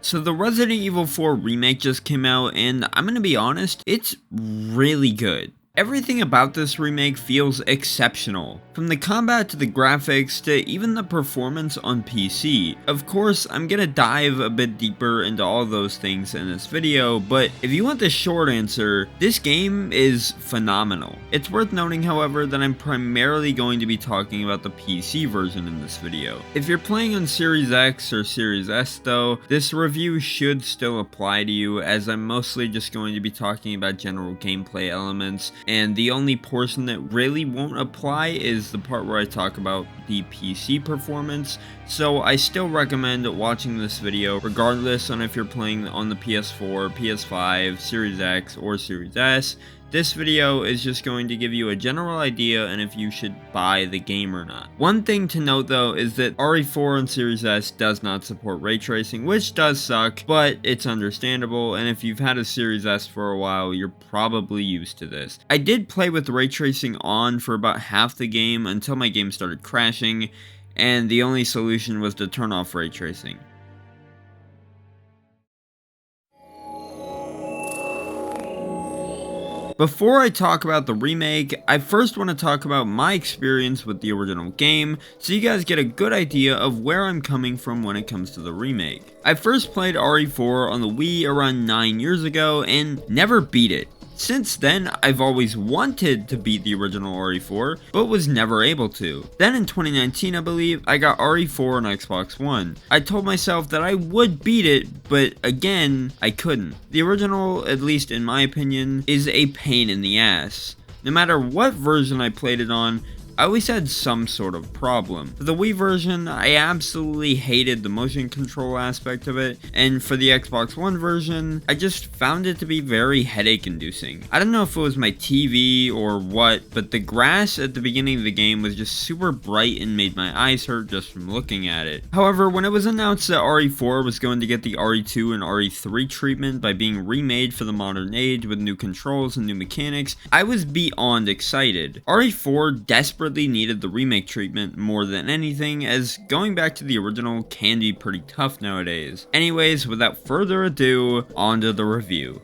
So the Resident Evil 4 Remake just came out, and I'm gonna be honest, it's really good. Everything about this remake feels exceptional, from the combat to the graphics to even the performance on PC. Of course, I'm gonna dive a bit deeper into all those things in this video, but if you want the short answer, this game is phenomenal. It's worth noting, however, that I'm primarily going to be talking about the PC version in this video. If you're playing on Series X or Series S though, this review should still apply to you, as I'm mostly just going to be talking about general gameplay elements, and the only portion that really won't apply is the part where I talk about the PC performance. So I still recommend watching this video regardless on if you're playing on the PS4, PS5, Series X, or Series S. This video is just going to give you a general idea and if you should buy the game or not. One thing to note though is that RE4 on Series S does not support ray tracing, which does suck, but it's understandable, and if you've had a Series S for a while, you're probably used to this. I did play with ray tracing on for about half the game until my game started crashing, and the only solution was to turn off ray tracing. Before I talk about the remake, I first want to talk about my experience with the original game, so you guys get a good idea of where I'm coming from when it comes to the remake. I first played RE4 on the Wii around 9 years ago and never beat it. Since then, I've always wanted to beat the original RE4, but was never able to. Then in 2019, I believe, I got RE4 on Xbox One. I told myself that I would beat it, but again, I couldn't. The original, at least in my opinion, is a pain in the ass. No matter what version I played it on, I always had some sort of problem. For the Wii version, I absolutely hated the motion control aspect of it, and for the Xbox One version, I just found it to be very headache inducing. I don't know if it was my TV or what, but the grass at the beginning of the game was just super bright and made my eyes hurt just from looking at it. However, when it was announced that RE4 was going to get the RE2 and RE3 treatment by being remade for the modern age with new controls and new mechanics, I was beyond excited. RE4 desperately needed the remake treatment more than anything, as going back to the original can be pretty tough nowadays. Anyways, without further ado, on to the review.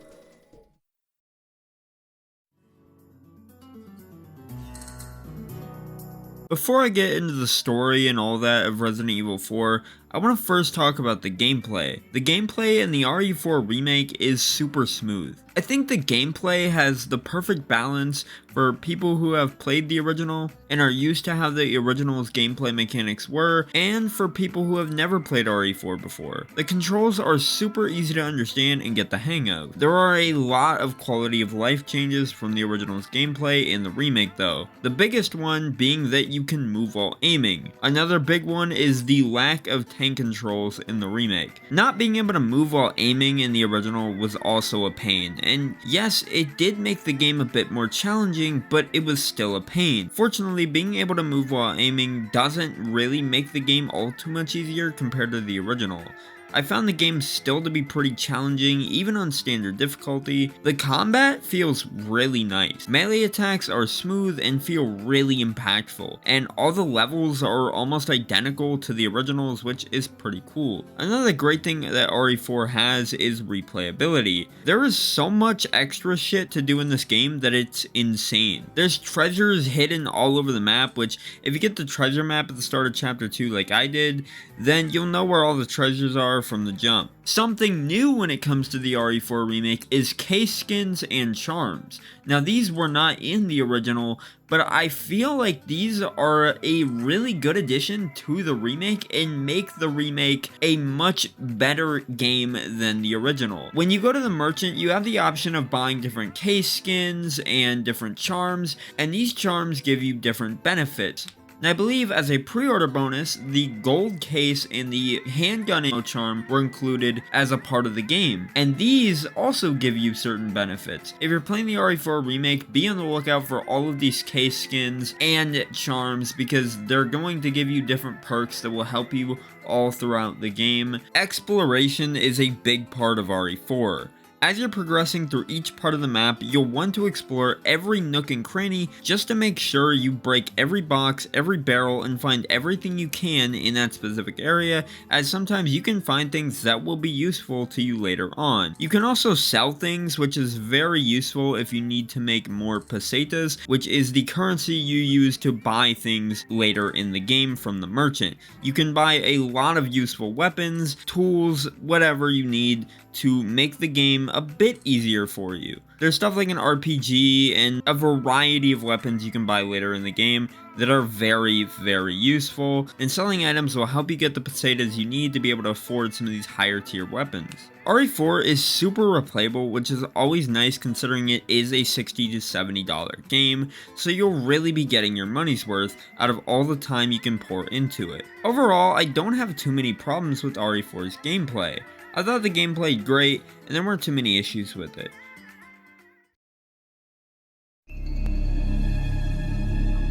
Before I get into the story and all that of Resident Evil 4, I want to first talk about the gameplay. The gameplay in the RE4 remake is super smooth. I think the gameplay has the perfect balance for people who have played the original and are used to how the original's gameplay mechanics were, and for people who have never played RE4 before. The controls are super easy to understand and get the hang of. There are a lot of quality of life changes from the original's gameplay in the remake though. The biggest one being that you can move while aiming. Another big one is the lack of tank controls in the remake. Not being able to move while aiming in the original was also a pain, and yes, it did make the game a bit more challenging, but it was still a pain. Fortunately, being able to move while aiming doesn't really make the game all too much easier compared to the original. I found the game still to be pretty challenging, even on standard difficulty. The combat feels really nice. Melee attacks are smooth and feel really impactful, and all the levels are almost identical to the originals, which is pretty cool. Another great thing that RE4 has is replayability. There is so much extra shit to do in this game that it's insane. There's treasures hidden all over the map, which if you get the treasure map at the start of chapter 2 like I did, then you'll know where all the treasures are from the jump. Something new when it comes to the RE4 remake is case skins and charms. Now these were not in the original, but I feel like these are a really good addition to the remake and make the remake a much better game than the original. When you go to the merchant, you have the option of buying different case skins and different charms, and these charms give you different benefits. Now I believe as a pre-order bonus, the gold case and the handgun ammo charm were included as a part of the game, and these also give you certain benefits. If you're playing the RE4 remake, be on the lookout for all of these case skins and charms, because they're going to give you different perks that will help you all throughout the game. Exploration is a big part of RE4. As you're progressing through each part of the map, you'll want to explore every nook and cranny just to make sure you break every box, every barrel, and find everything you can in that specific area, as sometimes you can find things that will be useful to you later on. You can also sell things, which is very useful if you need to make more pesetas, which is the currency you use to buy things later in the game from the merchant. You can buy a lot of useful weapons, tools, whatever you need to make the game a bit easier for you. There's stuff like an RPG and a variety of weapons you can buy later in the game that are very, very useful, and selling items will help you get the pesetas you need to be able to afford some of these higher tier weapons. RE4 is super replayable, which is always nice considering it is a $60 to $70 game, so you'll really be getting your money's worth out of all the time you can pour into it. Overall, I don't have too many problems with RE4's gameplay. I thought the game played great, and there weren't too many issues with it.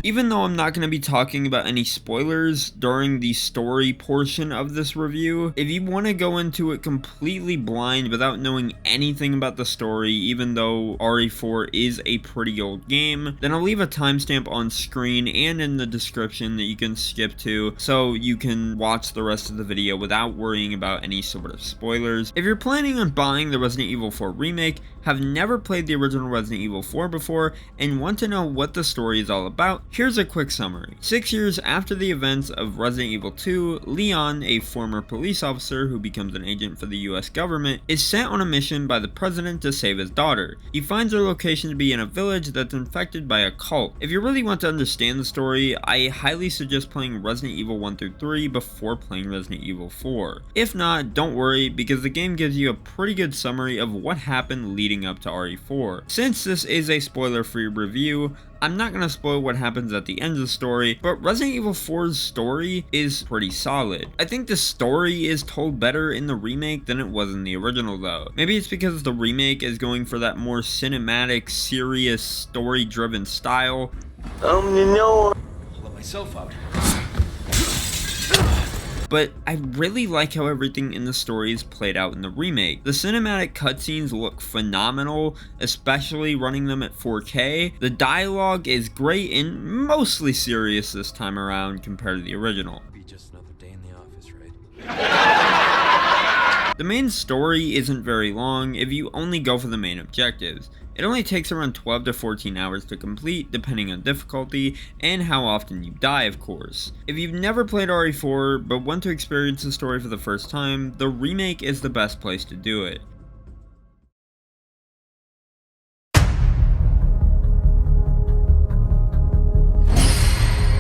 Even though I'm not going to be talking about any spoilers during the story portion of this review, if you want to go into it completely blind without knowing anything about the story, even though RE4 is a pretty old game, then I'll leave a timestamp on screen and in the description that you can skip to so you can watch the rest of the video without worrying about any sort of spoilers. If you're planning on buying the Resident Evil 4 Remake, have never played the original Resident Evil 4 before, and want to know what the story is all about, here's a quick summary. 6 years after the events of Resident Evil 2, Leon, a former police officer who becomes an agent for the US government, is sent on a mission by the president to save his daughter. He finds her location to be in a village that's infected by a cult. If you really want to understand the story, I highly suggest playing Resident Evil 1 through 3 before playing Resident Evil 4. If not, don't worry, because the game gives you a pretty good summary of what happened leading up to RE4. Since this is a spoiler-free review, I'm not going to spoil what happens at the end of the story, but Resident Evil 4's story is pretty solid. I think the story is told better in the remake than it was in the original though. Maybe it's because the remake is going for that more cinematic, serious, story-driven style. I'll let myself out. But I really like how everything in the story is played out in the remake. The cinematic cutscenes look phenomenal, especially running them at 4K. The dialogue is great and mostly serious this time around compared to the original. Be just another day in the office, right? The main story isn't very long if you only go for the main objectives. It only takes around 12 to 14 hours to complete, depending on difficulty, and how often you die, of course. If you've never played RE4, but want to experience the story for the first time, the remake is the best place to do it.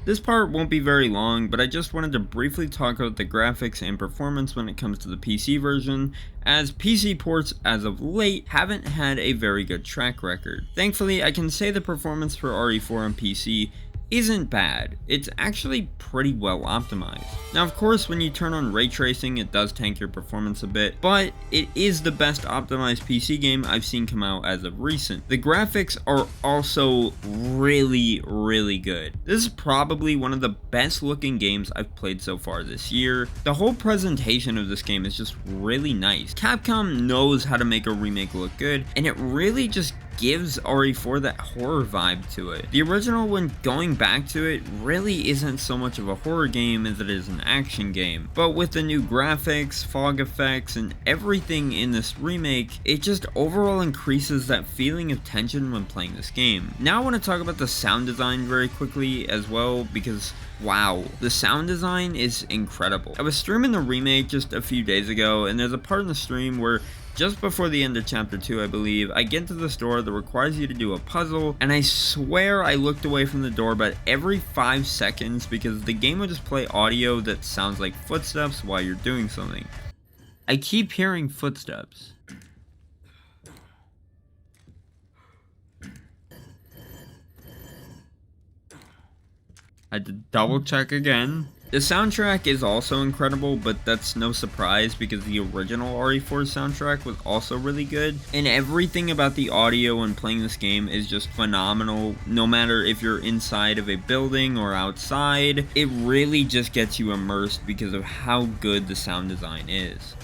This part won't be very long, but I just wanted to briefly talk about the graphics and performance when it comes to the PC version, as PC ports as of late haven't had a very good track record. Thankfully, I can say the performance for RE4 on PC isn't bad. It's actually pretty well optimized. Now of course when you turn on ray tracing it does tank your performance a bit, but it is the best optimized PC game I've seen come out as of recent. The graphics are also really good. This is probably one of the best looking games I've played so far this year. The whole presentation of this game is just really nice. Capcom knows how to make a remake look good, and it really just gives RE4 that horror vibe to it. The original, when going back to it, really isn't so much of a horror game as it is an action game. But with the new graphics, fog effects, and everything in this remake, it just overall increases that feeling of tension when playing this game. Now I want to talk about the sound design very quickly as well, because wow, the sound design is incredible. I was streaming the remake just a few days ago, and there's a part in the stream where just before the end of chapter 2, I believe, I get to the store that requires you to do a puzzle, and I swear I looked away from the door about every 5 seconds because the game would just play audio that sounds like footsteps while you're doing something. I keep hearing footsteps. I had to double check again. The soundtrack is also incredible, but that's no surprise because the original RE4 soundtrack was also really good. And everything about the audio when playing this game is just phenomenal, no matter if you're inside of a building or outside. It really just gets you immersed because of how good the sound design is.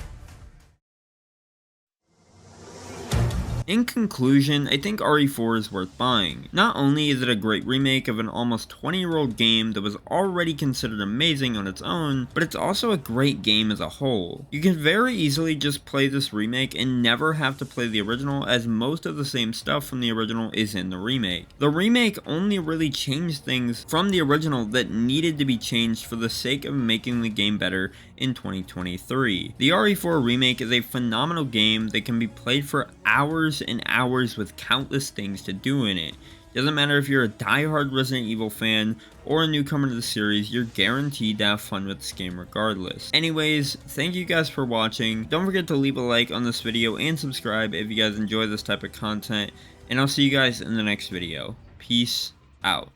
In conclusion, I think RE4 is worth buying. Not only is it a great remake of an almost 20-year-old game that was already considered amazing on its own, but it's also a great game as a whole. You can very easily just play this remake and never have to play the original, as most of the same stuff from the original is in the remake. The remake only really changed things from the original that needed to be changed for the sake of making the game better in 2023. The RE4 Remake is a phenomenal game that can be played for hours and hours with countless things to do in it. Doesn't matter if you're a die-hard Resident Evil fan or a newcomer to the series, you're guaranteed to have fun with this game regardless. Anyways, thank you guys for watching. Don't forget to leave a like on this video and subscribe if you guys enjoy this type of content, and I'll see you guys in the next video. Peace out.